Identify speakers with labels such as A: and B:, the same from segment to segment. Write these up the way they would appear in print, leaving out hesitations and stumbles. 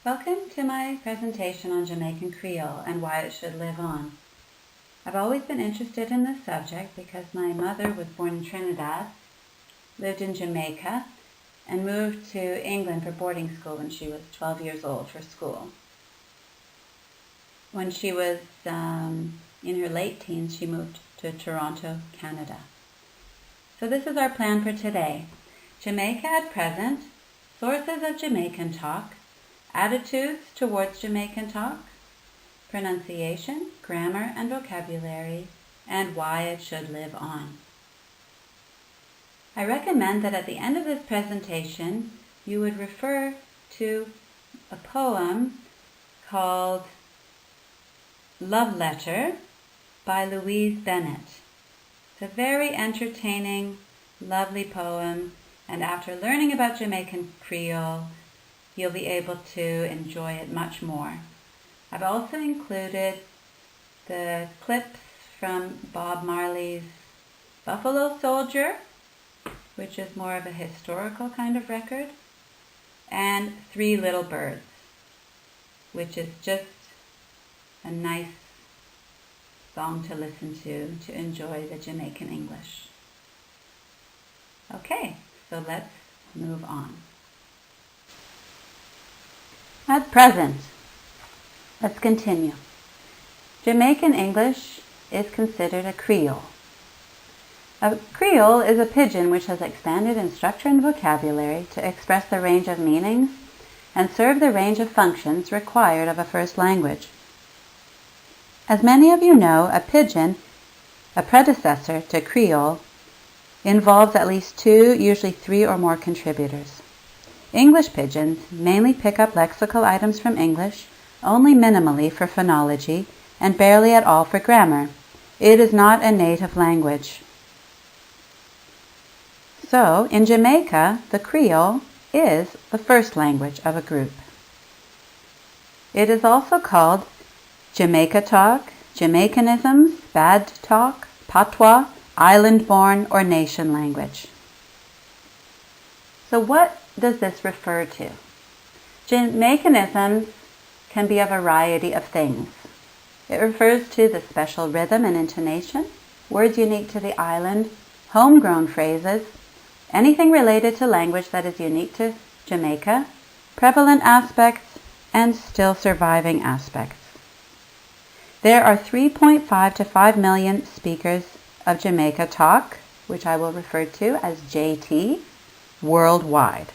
A: Welcome to my presentation on Jamaican Creole and why it should live on. I've always been interested in this subject because my mother was born in Trinidad, lived in Jamaica, and moved to England for boarding school when she was 12 years old for school. When she was in her late teens, she moved to Toronto, Canada. So this is our plan for today. Jamaica at present, sources of Jamaican talk, attitudes towards Jamaican talk, pronunciation, grammar and vocabulary, and why it should live on. I recommend that at the end of this presentation, you would refer to a poem called Love Letter by Louise Bennett. It's a very entertaining, lovely poem, and after learning about Jamaican Creole, you'll be able to enjoy it much more. I've also included the clips from Bob Marley's Buffalo Soldier, which is more of a historical kind of record, and Three Little Birds, which is just a nice song to listen to enjoy the Jamaican English. Okay, so let's move on. At present, let's continue. Jamaican English is considered a Creole. A Creole is a pidgin which has expanded in structure and vocabulary to express the range of meanings and serve the range of functions required of a first language. As many of you know, a pidgin, a predecessor to Creole, involves at least two, usually three or more contributors. English pidgins mainly pick up lexical items from English, only minimally for phonology, and barely at all for grammar. It is not a native language. So, in Jamaica, the Creole is the first language of a group. It is also called Jamaica talk, Jamaicanisms, bad talk, patois, island-born, or nation language. So what does this refer to? Jamaicanisms can be a variety of things. It refers to the special rhythm and intonation, words unique to the island, homegrown phrases, anything related to language that is unique to Jamaica, prevalent aspects, and still surviving aspects. There are 3.5 to 5 million speakers of Jamaica talk, which I will refer to as JT, worldwide.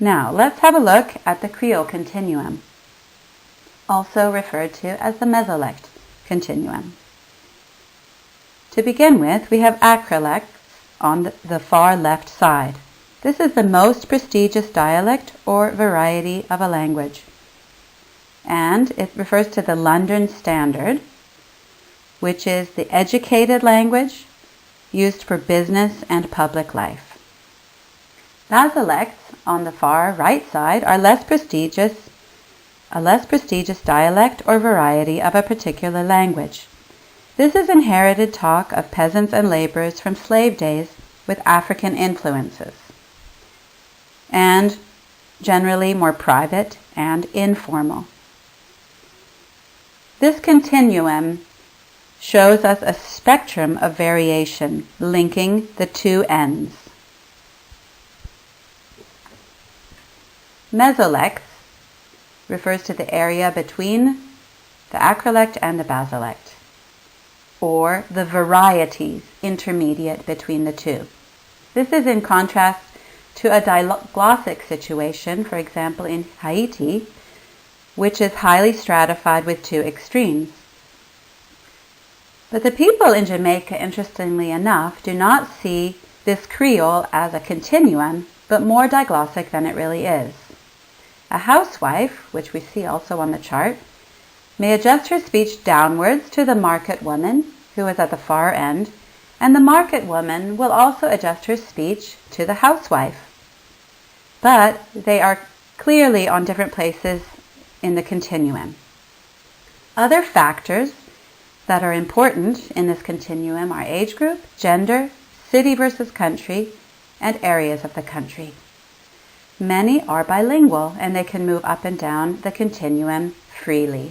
A: Now, let's have a look at the Creole continuum, also referred to as the Mesolect continuum. To begin with, we have acrolects on the far left side. This is the most prestigious dialect or variety of a language, and it refers to the London Standard, which is the educated language used for business and public life. Basilects on the far right side are a less prestigious dialect or variety of a particular language. This is inherited talk of peasants and laborers from slave days with African influences, and generally more private and informal. This continuum shows us a spectrum of variation linking the two ends. Mesolects refers to the area between the acrolect and the basilect, or the varieties intermediate between the two. This is in contrast to a diglossic situation, for example in Haiti, which is highly stratified with two extremes. But the people in Jamaica, interestingly enough, do not see this Creole as a continuum, but more diglossic than it really is. A housewife, which we see also on the chart, may adjust her speech downwards to the market woman, who is at the far end, and the market woman will also adjust her speech to the housewife. But they are clearly on different places in the continuum. Other factors that are important in this continuum are age group, gender, city versus country, and areas of the country. Many are bilingual, and they can move up and down the continuum freely.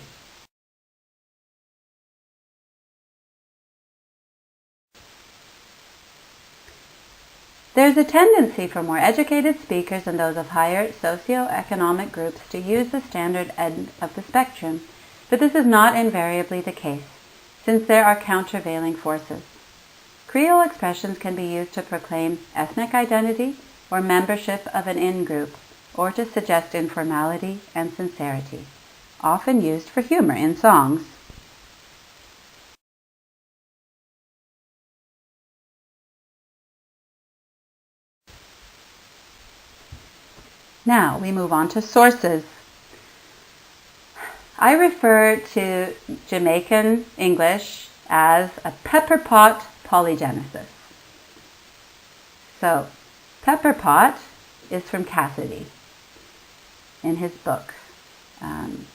A: There's a tendency for more educated speakers and those of higher socioeconomic groups to use the standard end of the spectrum, but this is not invariably the case, since there are countervailing forces. Creole expressions can be used to proclaim ethnic identity or membership of an in-group, or to suggest informality and sincerity, often used for humor in songs. Now we move on to sources. I refer to Jamaican English as a pepper pot polygenesis. So, pepper pot is from Cassidy in his book. The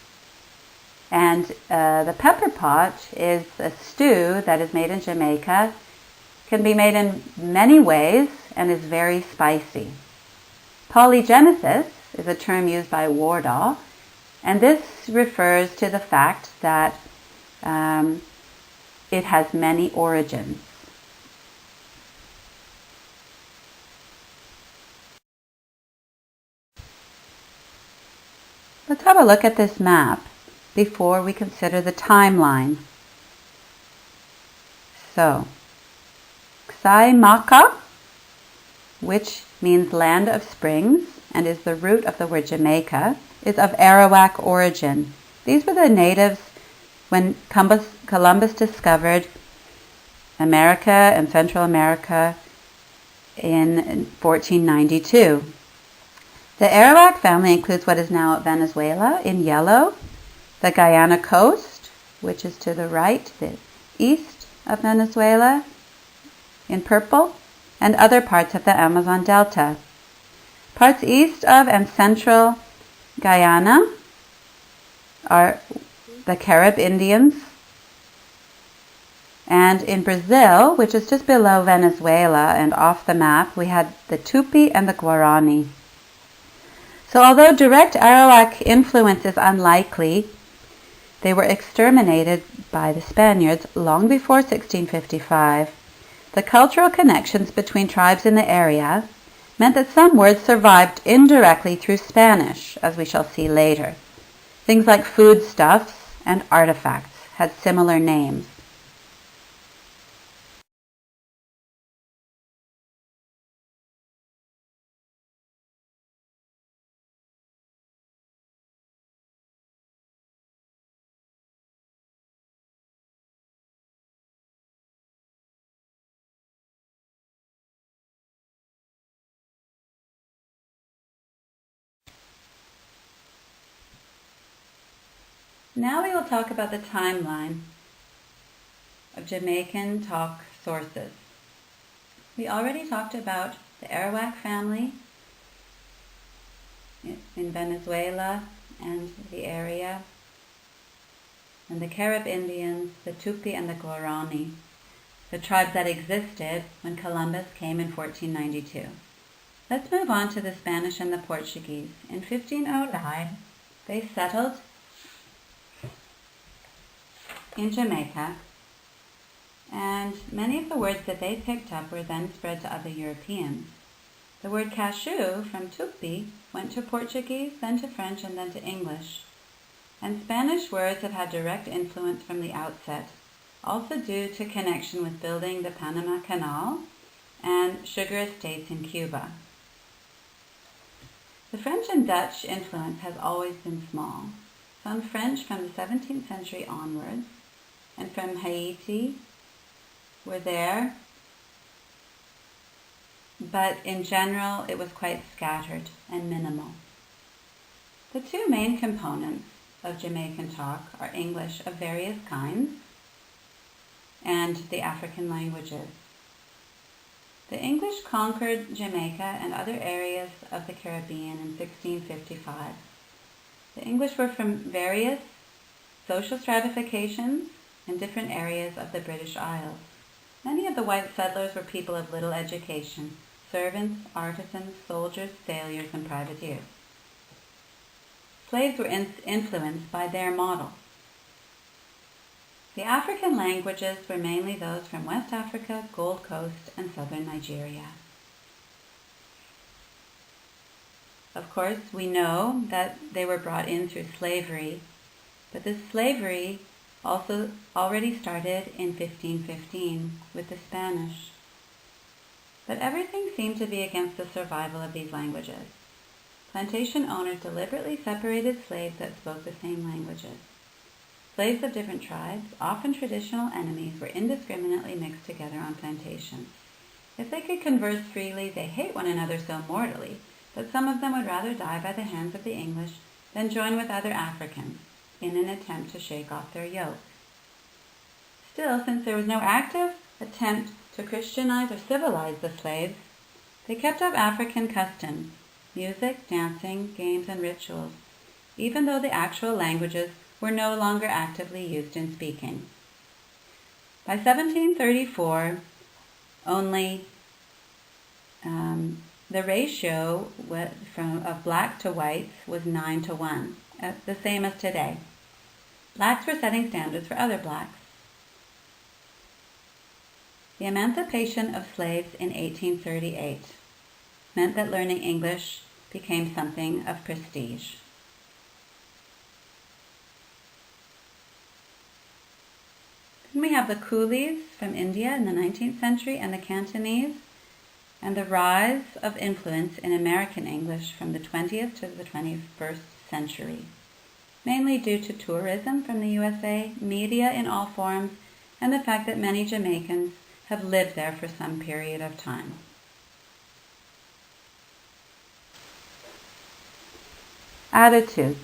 A: pepper pot is a stew that is made in Jamaica, can be made in many ways, and is very spicy. Polygenesis is a term used by Wardall, and this refers to the fact that it has many origins. Let's have a look at this map before we consider the timeline. So, Xaimaka, which means land of springs and is the root of the word Jamaica, is of Arawak origin. These were the natives when Columbus discovered America and Central America in 1492. The Arawak family includes what is now Venezuela in yellow, the Guyana coast, which is to the right, the east of Venezuela, in purple, and other parts of the Amazon Delta. Parts east of and central Guyana are the Carib Indians. And in Brazil, which is just below Venezuela and off the map, we had the Tupi and the Guarani. So although direct Arawak influence is unlikely, they were exterminated by the Spaniards long before 1655. The cultural connections between tribes in the area meant that some words survived indirectly through Spanish, as we shall see later. Things like foodstuffs and artifacts had similar names. Now we will talk about the timeline of Jamaican talk sources. We already talked about the Arawak family in Venezuela and the area, and the Carib Indians, the Tupi and the Guarani, the tribes that existed when Columbus came in 1492. Let's move on to the Spanish and the Portuguese. In 1509, they settled in Jamaica, and many of the words that they picked up were then spread to other Europeans. The word cashew from Tupi went to Portuguese, then to French, and then to English. And Spanish words have had direct influence from the outset, also due to connection with building the Panama Canal and sugar estates in Cuba. The French and Dutch influence has always been small. Some French from the 17th century onwards and from Haiti were there, but in general it was quite scattered and minimal. The two main components of Jamaican talk are English of various kinds and the African languages. The English conquered Jamaica and other areas of the Caribbean in 1655. The English were from various social stratifications in different areas of the British Isles. Many of the white settlers were people of little education, servants, artisans, soldiers, sailors, and privateers. Slaves were influenced by their model. The African languages were mainly those from West Africa, Gold Coast, and southern Nigeria. Of course, we know that they were brought in through slavery, but this slavery also already started in 1515 with the Spanish. But everything seemed to be against the survival of these languages. Plantation owners deliberately separated slaves that spoke the same languages. Slaves of different tribes, often traditional enemies, were indiscriminately mixed together on plantations. If they could converse freely, they hate one another so mortally that some of them would rather die by the hands of the English than join with other Africans in an attempt to shake off their yoke. Still, since there was no active attempt to Christianize or civilize the slaves, they kept up African customs, music, dancing, games, and rituals, even though the actual languages were no longer actively used in speaking. By 1734, only the ratio of black to whites was 9-1, the same as today. Blacks were setting standards for other blacks. The emancipation of slaves in 1838 meant that learning English became something of prestige. Then we have the coolies from India in the 19th century and the Cantonese, and the rise of influence in American English from the 20th to the 21st century, mainly due to tourism from the USA, media in all forms, and the fact that many Jamaicans have lived there for some period of time. Attitudes.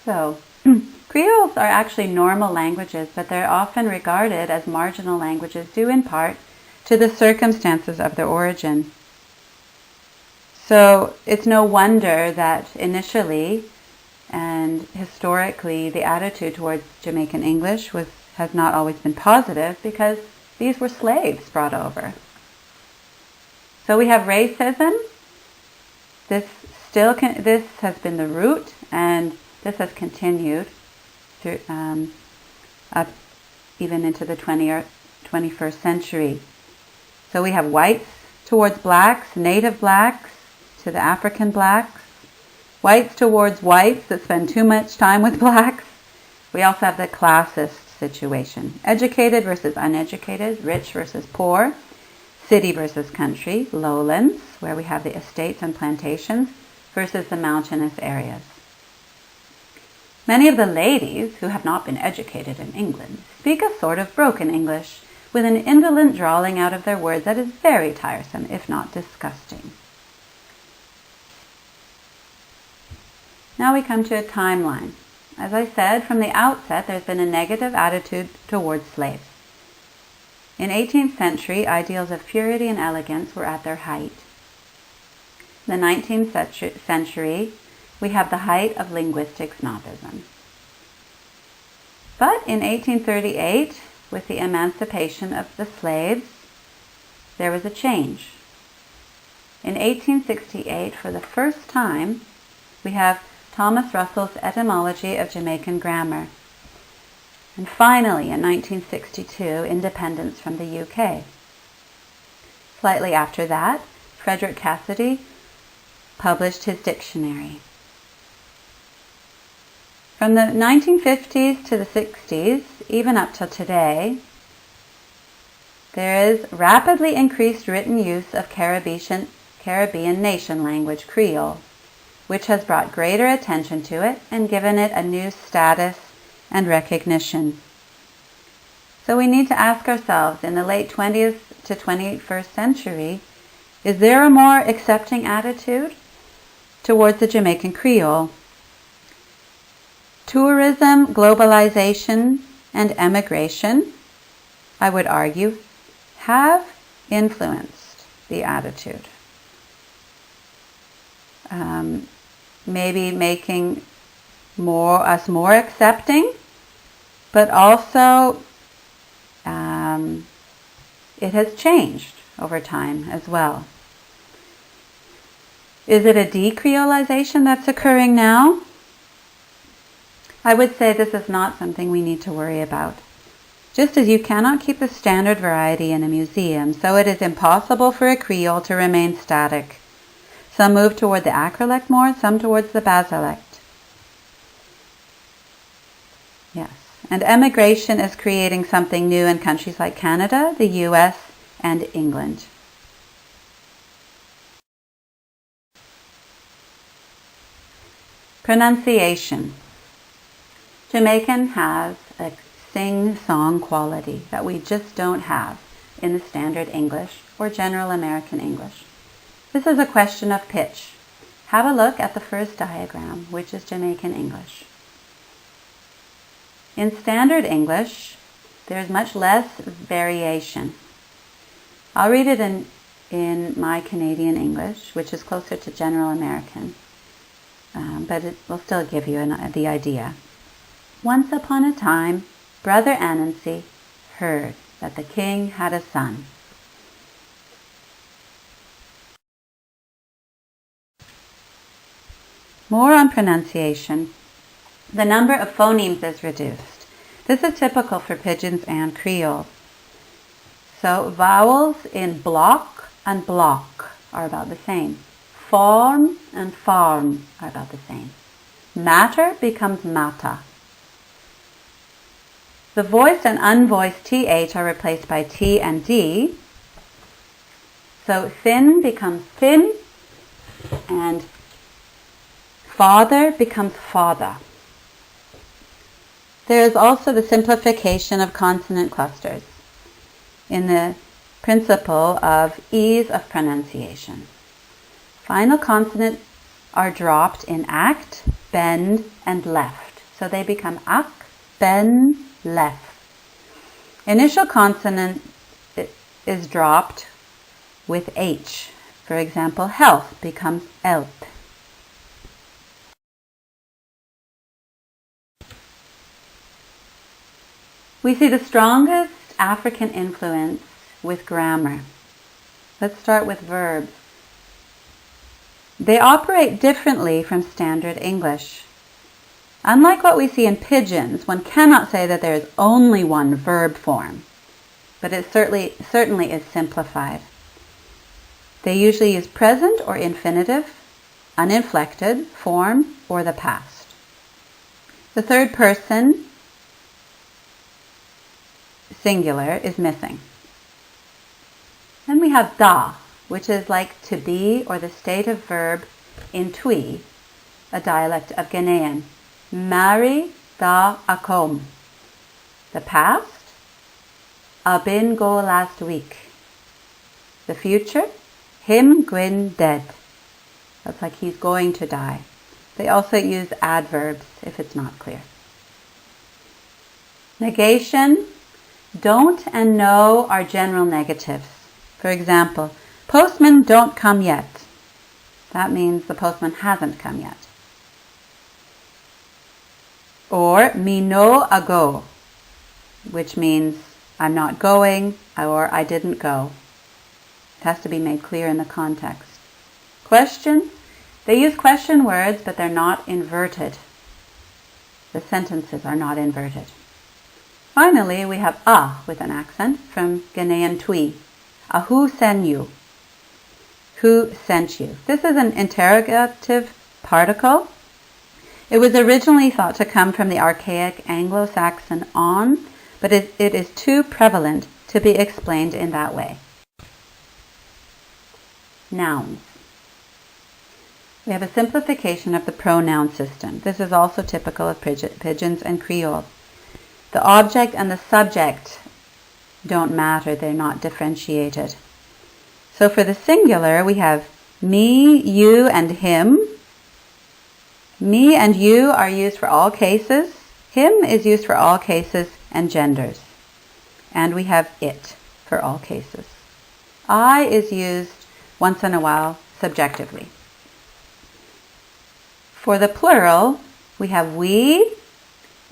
A: So, Creoles are actually normal languages, but they're often regarded as marginal languages due in part to the circumstances of their origin. So it's no wonder that initially and historically the attitude towards Jamaican English has not always been positive, because these were slaves brought over. So we have racism. This has been the root, and this has continued through up even into the 21st century. So we have whites towards blacks, native blacks to the African blacks, whites towards whites that spend too much time with blacks. We also have the classist situation, educated versus uneducated, rich versus poor, city versus country, lowlands, where we have the estates and plantations, versus the mountainous areas. Many of the ladies who have not been educated in England speak a sort of broken English, with an indolent drawling out of their words that is very tiresome, if not disgusting. Now we come to a timeline. As I said, from the outset, there's been a negative attitude towards slaves. In 18th century, ideals of purity and elegance were at their height. In the 19th century, we have the height of linguistic snobism. But in 1838, with the emancipation of the slaves, there was a change. In 1868, for the first time, we have Thomas Russell's Etymology of Jamaican Grammar. And finally, in 1962, independence from the UK. Slightly after that, Frederick Cassidy published his dictionary. From the 1950s to the 60s, even up till today, there is rapidly increased written use of Caribbean nation language Creole, which has brought greater attention to it and given it a new status and recognition. So we need to ask ourselves, in the late 20th to 21st century, is there a more accepting attitude towards the Jamaican Creole? Tourism, globalization, and emigration, I would argue, have influenced the attitude. Maybe making more accepting, but also it has changed over time as well. Is it a decreolization that's occurring now? I would say this is not something we need to worry about. Just as you cannot keep the standard variety in a museum, so it is impossible for a Creole to remain static. Some move toward the acrolect more, some towards the basilect. Yes. And emigration is creating something new in countries like Canada, the US, and England. Pronunciation. Jamaican has a sing-song quality that we just don't have in the standard English or general American English. This is a question of pitch. Have a look at the first diagram, which is Jamaican English. In standard English, there's much less variation. I'll read it in my Canadian English, which is closer to general American, but it will still give you the idea. Once upon a time, Brother Anansi heard that the king had a son. More on pronunciation. The number of phonemes is reduced. This is typical for Pidgins and Creole. So vowels in block and block are about the same. Form and farm are about the same. Matter becomes mata. The voiced and unvoiced th are replaced by t and d. So thin becomes thin, and father becomes father. There is also the simplification of consonant clusters in the principle of ease of pronunciation. Final consonants are dropped in act, bend, and left. So they become ak, ben, left. Initial consonant is dropped with h. For example, health becomes elp. We see the strongest African influence with grammar. Let's start with verbs. They operate differently from standard English. Unlike what we see in Pidgins, one cannot say that there is only one verb form, but it certainly is simplified. They usually use present or infinitive, uninflected, form, or the past. The third person, singular, is missing. Then we have da, which is like to be or the state of verb in Twi, a dialect of Ghanaian. Mari da akom. The past, abin go last week. The future, him gwyn dead. That's like he's going to die. They also use adverbs if it's not clear. Negation, don't and no are general negatives. For example, postman don't come yet. That means the postman hasn't come yet. Or me no ago, which means I'm not going or I didn't go. It has to be made clear in the context. Question, they use question words, but they're not inverted. The sentences are not inverted. Finally, we have a with an accent from Ghanaian Twi. A who sent you? Who sent you? This is an interrogative particle. It was originally thought to come from the archaic Anglo-Saxon on, but it is too prevalent to be explained in that way. Nouns. We have a simplification of the pronoun system. This is also typical of Pidgins and Creole. The object and the subject don't matter, they're not differentiated. So for the singular, we have me, you, and him. Me and you are used for all cases. Him is used for all cases and genders. And we have it for all cases. I is used once in a while subjectively. For the plural, We have we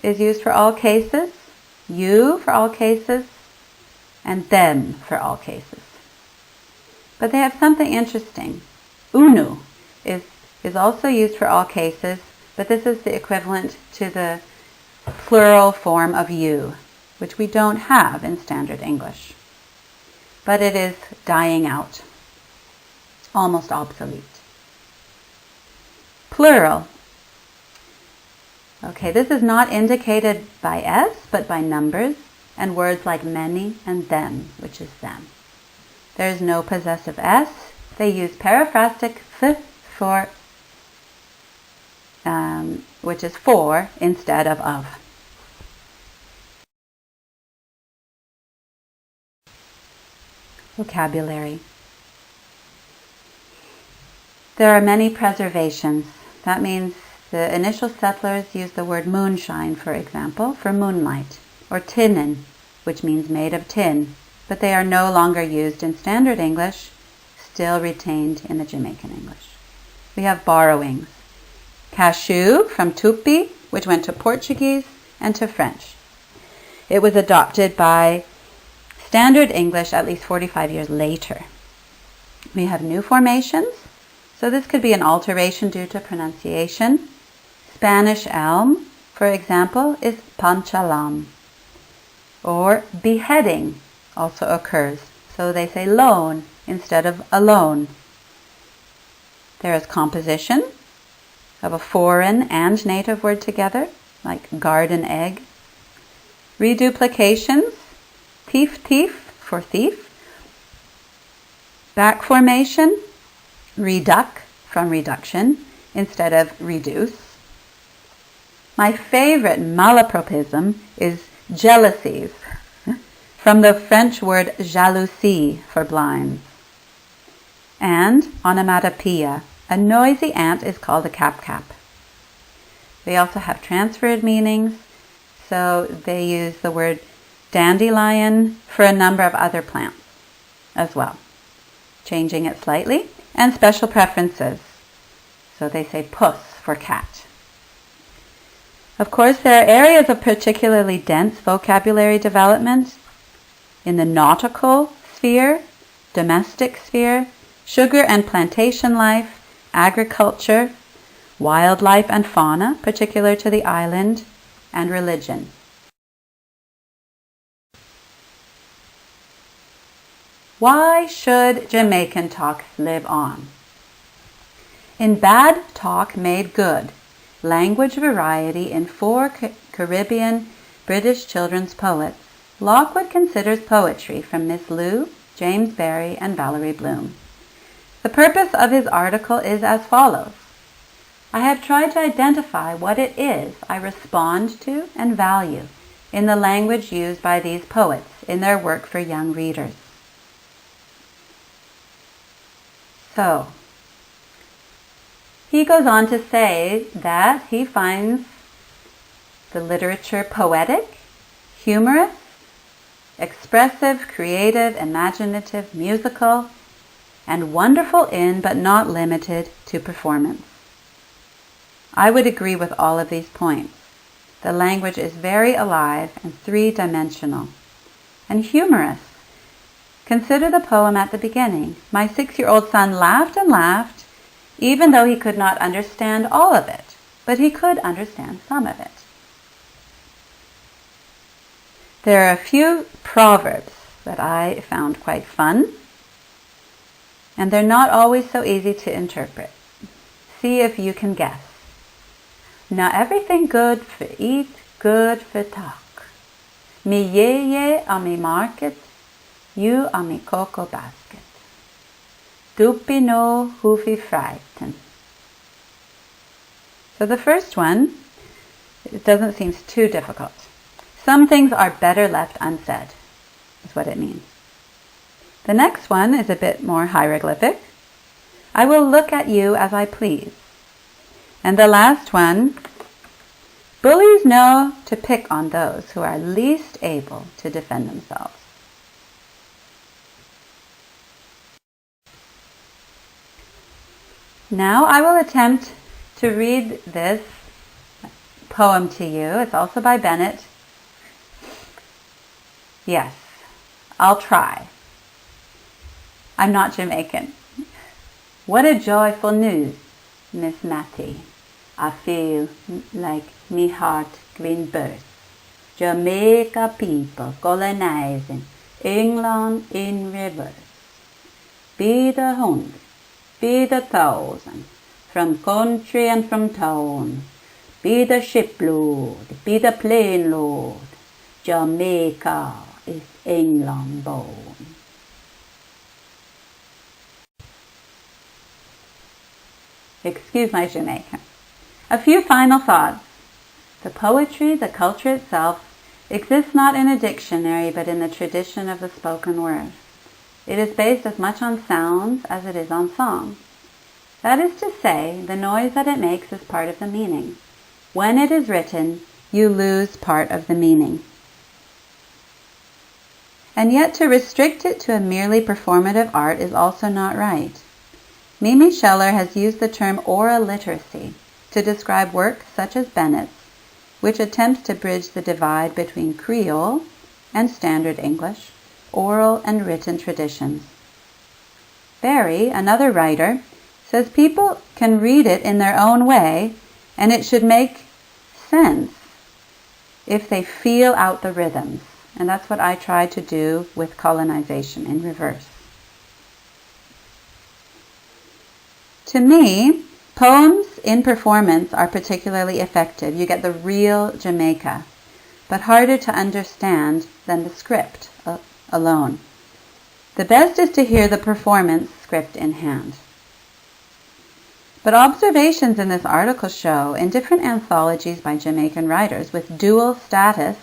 A: is used for all cases, you for all cases, and them for all cases. But they have something interesting. Unu is also used for all cases, but this is the equivalent to the plural form of you, which we don't have in standard English. But it is dying out, almost obsolete. Plural. Okay, this is not indicated by S, but by numbers, and words like many and them, which is them. There is no possessive S. They use periphrastic th for, which is for, instead of. Vocabulary. There are many preservations. That means the initial settlers used the word moonshine, for example, for moonlight, or tinnen, which means made of tin, but they are no longer used in standard English, still retained in the Jamaican English. We have borrowings. Cashew from Tupi, which went to Portuguese and to French. It was adopted by standard English at least 45 years later. We have new formations, so this could be an alteration due to pronunciation. Spanish elm, for example, is panchalam. Or beheading also occurs, so they say loan instead of alone. There is composition of a foreign and native word together, like garden egg. Reduplications, thief for thief. Back formation, reduc from reduction instead of reduce. My favorite malapropism is jealousies, from the French word jalousie for blinds. And onomatopoeia, a noisy ant is called a cap-cap. They also have transferred meanings, so they use the word dandelion for a number of other plants as well, changing it slightly, and special preferences. So they say puss for cat. Of course, there are areas of particularly dense vocabulary development in the nautical sphere, domestic sphere, sugar and plantation life, agriculture, wildlife and fauna, particular to the island, and religion. Why should Jamaican talk live on? In Bad Talk Made Good, Language Variety in 4 Caribbean British children's poets, Lockwood considers poetry from Miss Lou, James Barry, and Valerie Bloom. The purpose of his article is as follows. I have tried to identify what it is I respond to and value in the language used by these poets in their work for young readers. So, he goes on to say that he finds the literature poetic, humorous, expressive, creative, imaginative, musical, and wonderful in but not limited to performance. I would agree with all of these points. The language is very alive and three-dimensional, and humorous. Consider the poem at the beginning. My 6-year-old son laughed and laughed, even though he could not understand all of it, but he could understand some of it. There are a few proverbs that I found quite fun, and they're not always so easy to interpret. See if you can guess. Now everything good for eat, good for talk. Me ye a me market, you a me cocoa basket. Dupi no hoofy frighten. So the first one, it doesn't seem too difficult. Some things are better left unsaid, is what it means. The next one is a bit more hieroglyphic. I will look at you as I please. And the last one, bullies know to pick on those who are least able to defend themselves. Now I will attempt to read this poem to you. It's also by Bennett. Yes, I'll try. I'm not Jamaican. What a joyful news, Miss Mattie. I feel like me heart green burst. Jamaica people colonizing England in reverse. Be the 100, be the 1,000, from country and from town. Be the shipload, be the plane load. Jamaica is England born. Excuse my Jamaican. A few final thoughts. The poetry, the culture itself, exists not in a dictionary but in the tradition of the spoken word. It is based as much on sounds as it is on song. That is to say, the noise that it makes is part of the meaning. When it is written, you lose part of the meaning. And yet to restrict it to a merely performative art is also not right. Mimi Scheller has used the term oral literacy to describe works such as Bennett's, which attempts to bridge the divide between Creole and Standard English, oral and written traditions. Barry, another writer, says people can read it in their own way and it should make sense if they feel out the rhythms. And that's what I try to do with colonization in reverse. To me, poems in performance are particularly effective. You get the real Jamaica, but harder to understand than the script alone. The best is to hear the performance script in hand. But observations in this article show in different anthologies by Jamaican writers with dual status,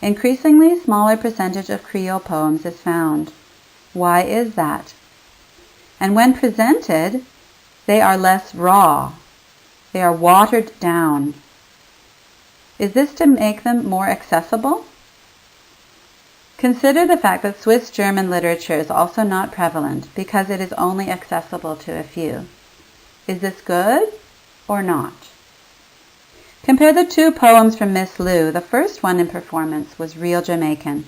A: increasingly smaller percentage of Creole poems is found. Why is that? And when presented, they are less raw. They are watered down. Is this to make them more accessible? Consider the fact that Swiss German literature is also not prevalent because it is only accessible to a few. Is this good or not? Compare the two poems from Miss Lou. The first one in performance was real Jamaican,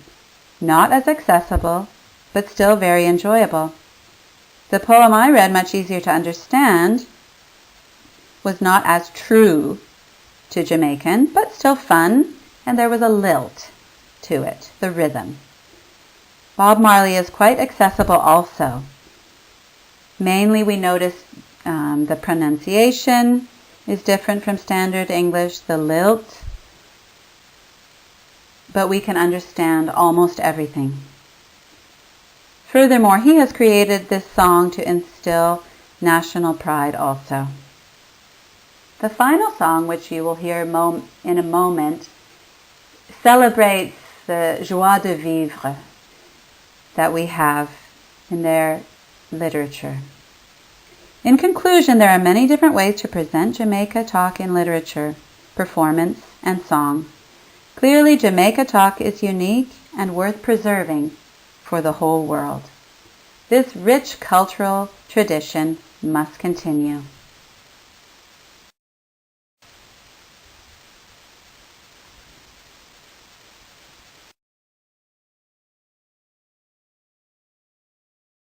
A: not as accessible, but still very enjoyable. The poem I read, much easier to understand, was not as true to Jamaican, but still fun, and there was a lilt to it, the rhythm. Bob Marley is quite accessible also. Mainly we notice the pronunciation is different from Standard English, the lilt, but we can understand almost everything. Furthermore, he has created this song to instill national pride also. The final song, which you will hear in a moment, celebrates the joie de vivre that we have in their literature. In conclusion, there are many different ways to present Jamaica talk in literature, performance, and song. Clearly, Jamaica talk is unique and worth preserving for the whole world. This rich cultural tradition must continue.